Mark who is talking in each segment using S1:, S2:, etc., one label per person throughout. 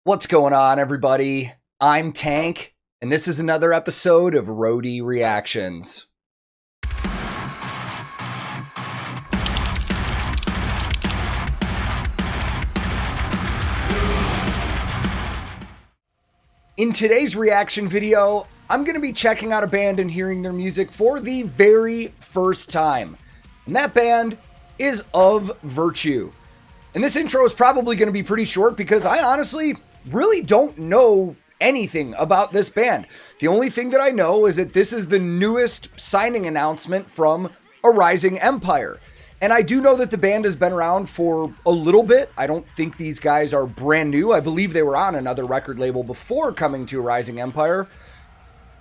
S1: What's going on, everybody? I'm Tank, and this is another episode of Roadie Reactions. In today's reaction video, I'm going to be checking out a band and hearing their music for the very first time. And that band is Of Virtue. And this intro is probably going to be pretty short because I honestly really don't know anything about this band. The only thing that I know is that this is the newest signing announcement from a rising empire. And I do know that the band has been around for a little bit. I don't think these guys are brand new. I believe they were on another record label before coming to a rising empire.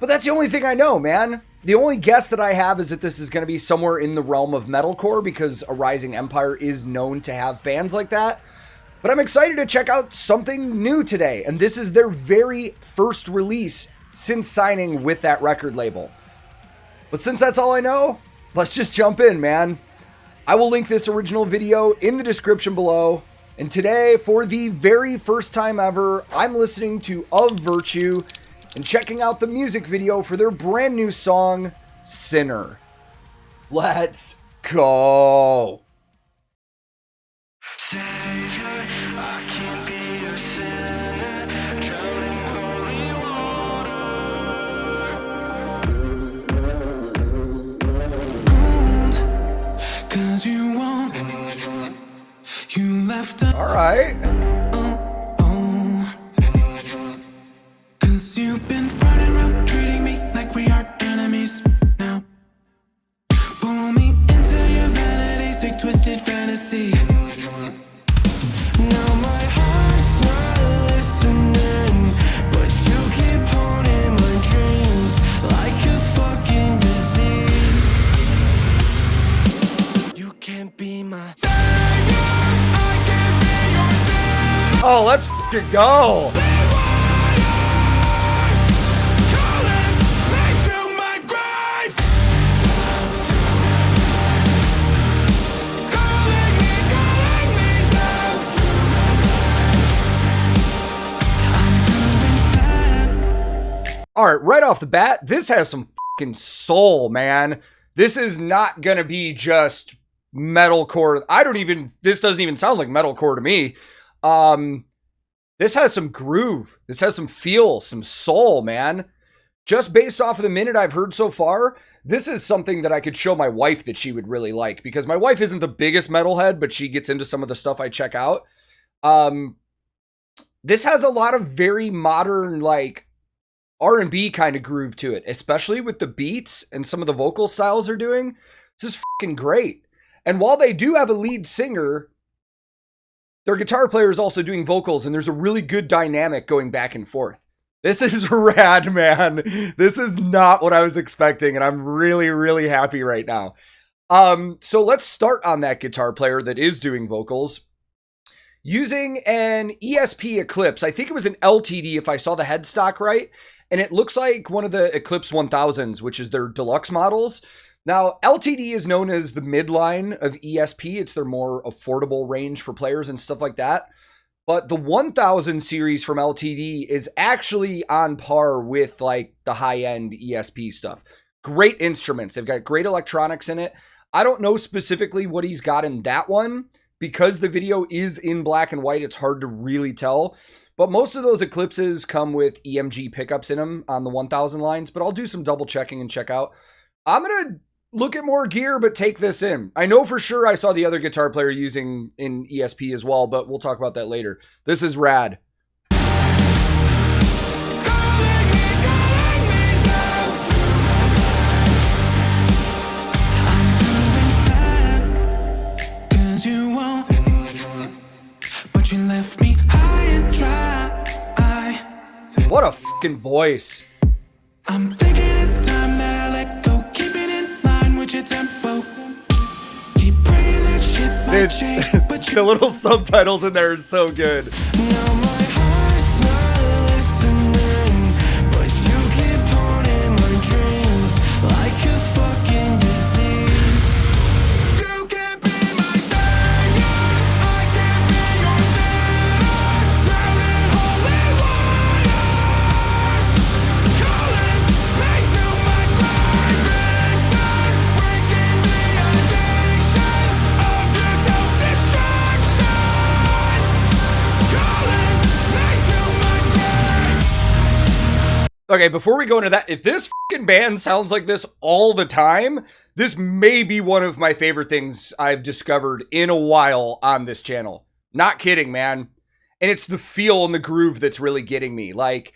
S1: But that's the only thing I know, man. The only guess that I have is that this is going to be somewhere in the realm of metalcore because a rising empire is known to have bands like that. But I'm excited to check out something new today, and this is their very first release since signing with that record label. But since that's all I know, let's just jump in, man. I will link this original video in the description below, and today, for the very first time ever, I'm listening to Of Virtue and checking out the music video for their brand new song, Sinner. Let's go!
S2: Savior, I can't be a sinner, drown in holy water. Cold, 'cause you won't, you left us.
S1: Alright.
S2: Oh, 'cause you've been running around treating me like we are enemies now. Pull me into your vanity, sick twisted fantasy. Now my heart's not listening, but you keep haunting my dreams like a fucking disease. You can't be my savior, I can't be your savior.
S1: Oh, let's f***ing go!
S2: Calling me to my grave. Calling me down.
S1: Alright, right off the bat, this has some fucking soul, man. This is not gonna be just metalcore. This doesn't even sound like metalcore to me. This has some groove. This has some feel, some soul, man. Just based off of the minute I've heard so far, this is something that I could show my wife that she would really like, because my wife isn't the biggest metalhead, but she gets into some of the stuff I check out. This has a lot of very modern, like, R&B kind of groove to it, especially with the beats and some of the vocal styles they're doing. This is fucking great. And while they do have a lead singer, their guitar player is also doing vocals, and there's a really good dynamic going back and forth. This is rad, man. This is not what I was expecting, and I'm really, really happy right now. So let's start on that guitar player that is doing vocals. Using an ESP Eclipse, I think it was an LTD if I saw the headstock right, and it looks like one of the Eclipse 1000s, which is their deluxe models. Now, LTD is known as the midline of ESP. It's their more affordable range for players and stuff like that. But the 1000 series from LTD is actually on par with like the high-end ESP stuff. Great instruments. They've got great electronics in it. I don't know specifically what he's got in that one. Because the video is in black and white, it's hard to really tell. But most of those Eclipses come with EMG pickups in them on the 1000 lines. But I'll do some double checking and check out. I'm going to look at more gear, but take this in. I know for sure I saw the other guitar player using in ESP as well, but we'll talk about that later. This is rad.
S2: Left me high and dry.
S1: What a fucking voice.
S2: I'm thinking it's time that I let go, keeping in line with your tempo. Keep praying that shit might change, but
S1: The little subtitles in there are so good.
S2: now my heart's not listening, but you keep haunting my dreams like a fucking disease. You can't be my savior, I can't be your sinner, drown in holy
S1: Okay, before we go into that, if this fucking band sounds like this all the time, this may be one of my favorite things I've discovered in a while on this channel. Not kidding, man. And it's the feel and the groove that's really getting me. Like,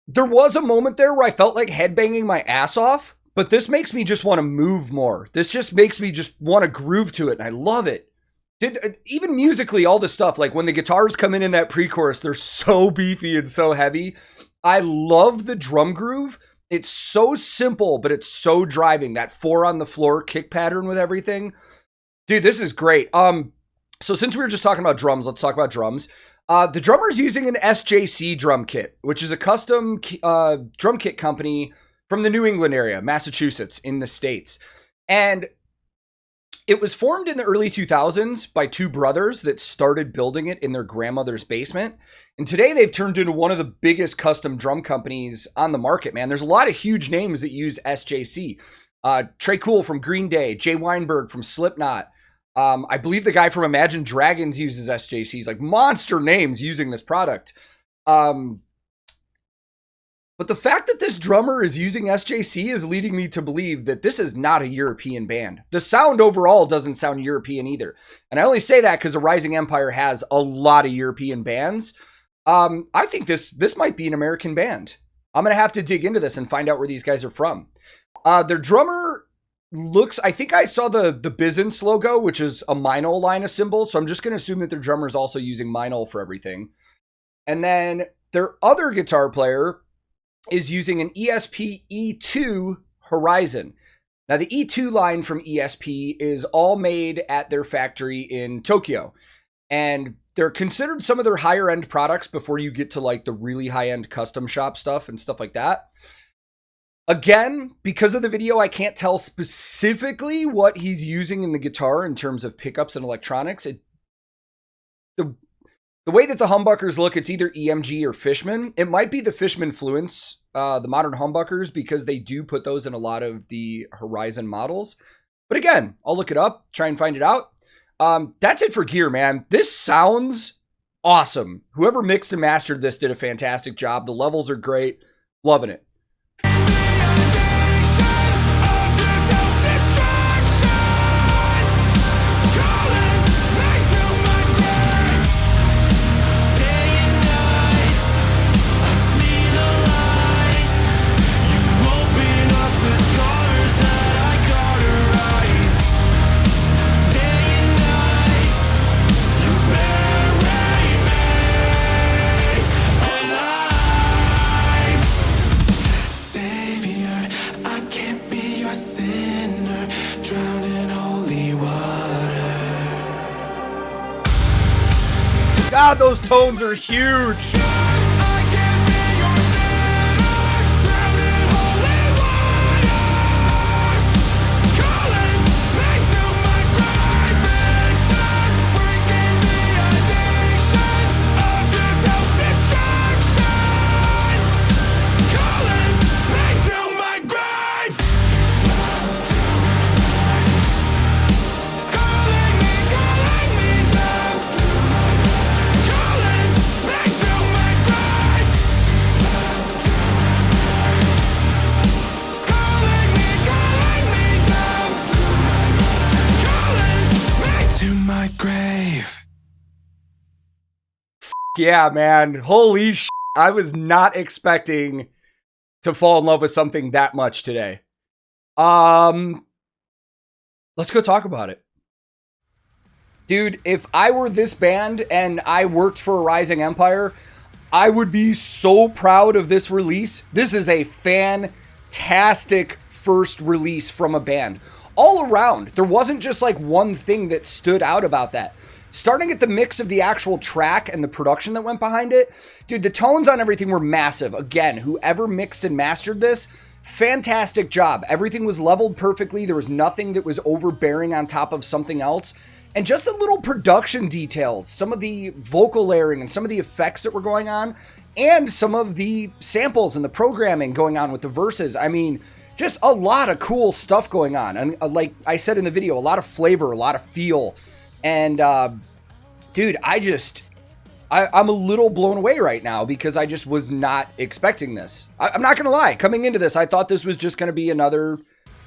S1: there was a moment there where I felt like headbanging my ass off, but this makes me just want to move more. This just makes me just want to groove to it, and I love it. Even musically, all the stuff, like when the guitars come in that pre-chorus, they're so beefy and so heavy. I love the drum groove. It's so simple, but it's so driving. That 4 on the floor kick pattern with everything. Dude, this is great. So since we were just talking about drums, let's talk about drums. The drummer's using an SJC drum kit, which is a custom drum kit company from the New England area, Massachusetts, in the States. And it was formed in the early 2000s by 2 brothers that started building it in their grandmother's basement. And today they've turned into one of the biggest custom drum companies on the market, man. There's a lot of huge names that use SJC. Trey Cool from Green Day, Jay Weinberg from Slipknot. I believe the guy from Imagine Dragons uses SJCs, like monster names using this product. But the fact that this drummer is using SJC is leading me to believe that this is not a European band. The sound overall doesn't sound European either. And I only say that because the Rising Empire has a lot of European bands. I think this might be an American band. I'm going to have to dig into this and find out where these guys are from. Their drummer looks, I think I saw the Byzance logo, which is a Meinl line of cymbals. So I'm just going to assume that their drummer is also using Meinl for everything. And then their other guitar player is using an ESP E2 Horizon. Now the E2 line from ESP is all made at their factory in Tokyo. And they're considered some of their higher end products before you get to like the really high end custom shop stuff and stuff like that. Again, because of the video, I can't tell specifically what he's using in the guitar in terms of pickups and electronics. The way that the humbuckers look, it's either EMG or Fishman. It might be the Fishman Fluence, the modern humbuckers, because they do put those in a lot of the Horizon models. But again, I'll look it up, try and find it out. That's it for gear, man. This sounds awesome. Whoever mixed and mastered this did a fantastic job. The levels are great. Loving it. God, those tones are huge. Yeah, man. Holy shit. I was not expecting to fall in love with something that much today. Let's go talk about it. Dude, if I were this band and I worked for a Rising Empire, I would be so proud of this release. This is a fantastic first release from a band. All around, there wasn't just like one thing that stood out about that. Starting at the mix of the actual track and the production that went behind it, dude, the tones on everything were massive. Again, whoever mixed and mastered this, fantastic job. Everything was leveled perfectly. There was nothing that was overbearing on top of something else. And just the little production details, some of the vocal layering and some of the effects that were going on, and some of the samples and the programming going on with the verses. I mean, just a lot of cool stuff going on. And like I said in the video, a lot of flavor, a lot of feel. And dude, I'm a little blown away right now because I just was not expecting this. I'm not gonna lie. Coming into this, I thought this was just gonna be another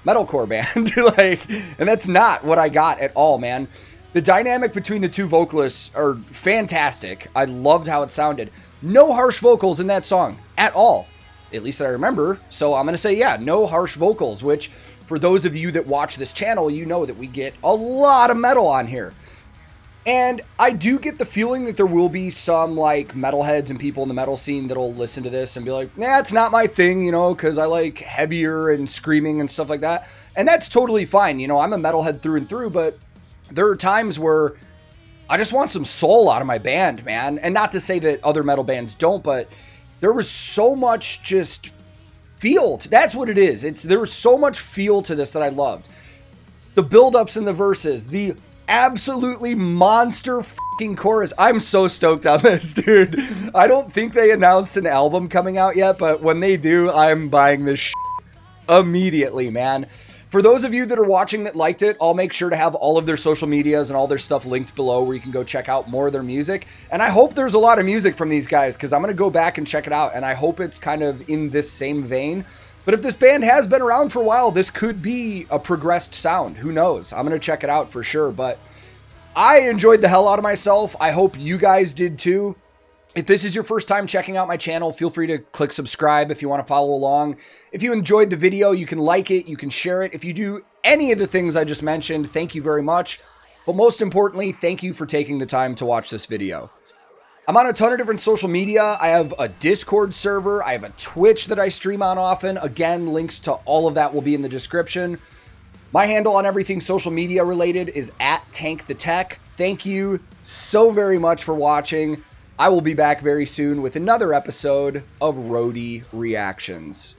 S1: metalcore band, like, and that's not what I got at all, man. The dynamic between the two vocalists are fantastic. I loved how it sounded. No harsh vocals in that song at all, at least that I remember. So I'm gonna say, yeah, no harsh vocals. Which, for those of you that watch this channel, you know that we get a lot of metal on here. And I do get the feeling that there will be some like metalheads and people in the metal scene that'll listen to this and be like, nah, it's not my thing, you know, because I like heavier and screaming and stuff like that. And that's totally fine. You know, I'm a metalhead through and through, but there are times where I just want some soul out of my band, man. And not to say that other metal bands don't, but there was so much just feel. That's what it is. There was so much feel to this that I loved. The build-ups in the verses, the absolutely monster fucking chorus. I'm so stoked on this, dude. I don't think they announced an album coming out yet, but when they do, I'm buying this shit immediately, man. For those of you that are watching that liked it, I'll make sure to have all of their social medias and all their stuff linked below where you can go check out more of their music. And I hope there's a lot of music from these guys because I'm going to go back and check it out. And I hope it's kind of in this same vein. But if this band has been around for a while, this could be a progressed sound. Who knows? I'm going to check it out for sure. But I enjoyed the hell out of myself. I hope you guys did too. If this is your first time checking out my channel, feel free to click subscribe if you want to follow along. If you enjoyed the video, you can like it, you can share it. If you do any of the things I just mentioned, thank you very much. But most importantly, thank you for taking the time to watch this video. I'm on a ton of different social media. I have a Discord server. I have a Twitch that I stream on often. Again, links to all of that will be in the description. My handle on everything social media related is @TankTheTech. Thank you so very much for watching. I will be back very soon with another episode of Roadie Reactions.